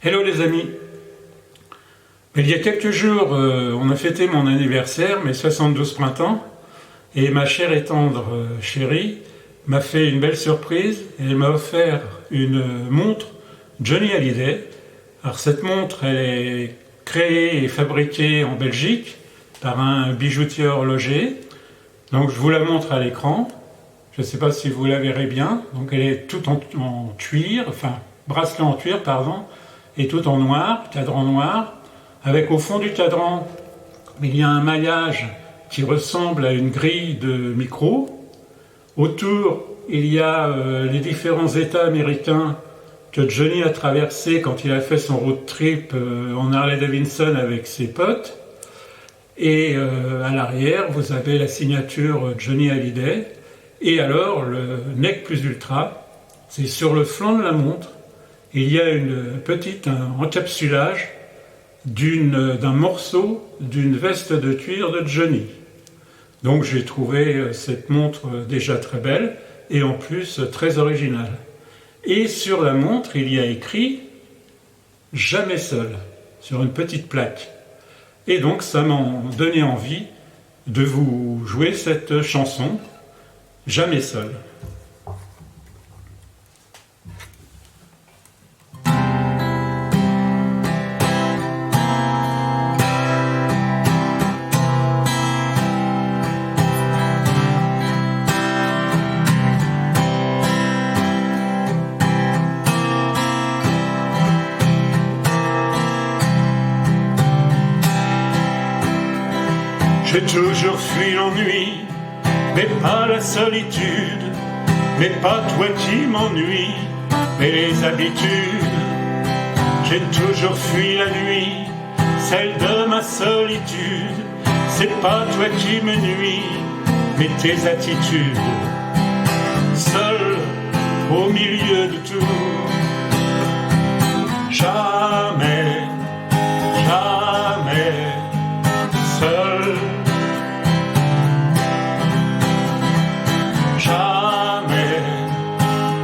Hello les amis. Il y a quelques jours, on a fêté mon anniversaire, mes 72 printemps, et ma chère et tendre chérie m'a fait une belle surprise et elle m'a offert une montre Johnny Hallyday. Alors cette montre, elle est créée et fabriquée en Belgique par un bijoutier horloger. Donc je vous la montre à l'écran. Je ne sais pas si vous la verrez bien. Donc elle est toute en cuir, enfin bracelet en cuir, pardon, et tout en noir, cadran noir. Avec au fond du cadran, il y a un maillage qui ressemble à une grille de micro. Autour, il y a les différents États américains que Johnny a traversés quand il a fait son road trip en Harley Davidson avec ses potes. Et à l'arrière, vous avez la signature Johnny Hallyday. Et alors, le nec plus ultra, c'est sur le flanc de la montre, il y a un encapsulage d'un morceau d'une veste de cuir de Johnny. Donc j'ai trouvé cette montre déjà très belle et en plus très originale. Et sur la montre, il y a écrit « Jamais seul » sur une petite plaque. Et donc ça m'a donné envie de vous jouer cette chanson « Jamais seul ». J'ai toujours fui l'ennui, mais pas la solitude, mais pas toi qui m'ennuie, mais les habitudes. J'ai toujours fui la nuit, celle de ma solitude, c'est pas toi qui me nuis, mais tes attitudes. Seul au milieu de tout, jamais, jamais seul.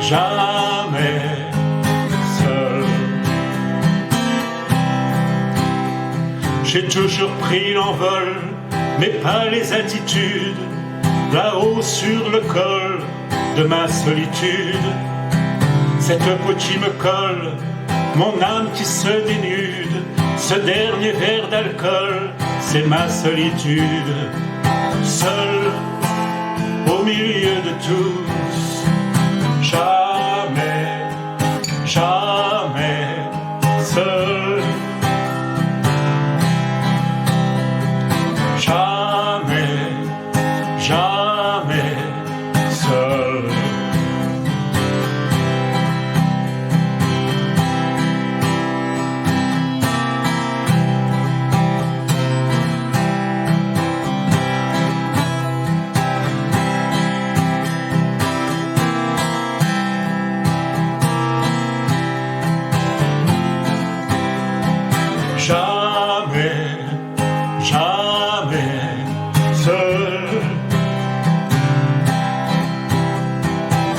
Jamais seul. J'ai toujours pris l'envol, mais pas les attitudes, là-haut sur le col de ma solitude. Cette peau qui me colle, mon âme qui se dénude, ce dernier verre d'alcool, c'est ma solitude. Seul au milieu de tous, jamais, jamais seul. Jamais, jamais seul. Jamais, jamais seul. Jamais, jamais seul.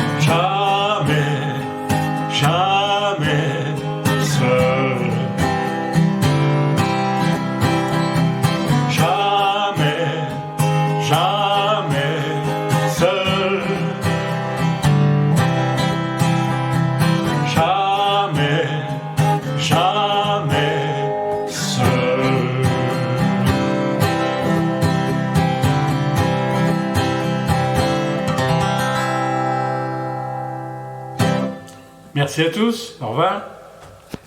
Jamais, jamais seul. Jamais, jamais seul. Merci à tous, au revoir.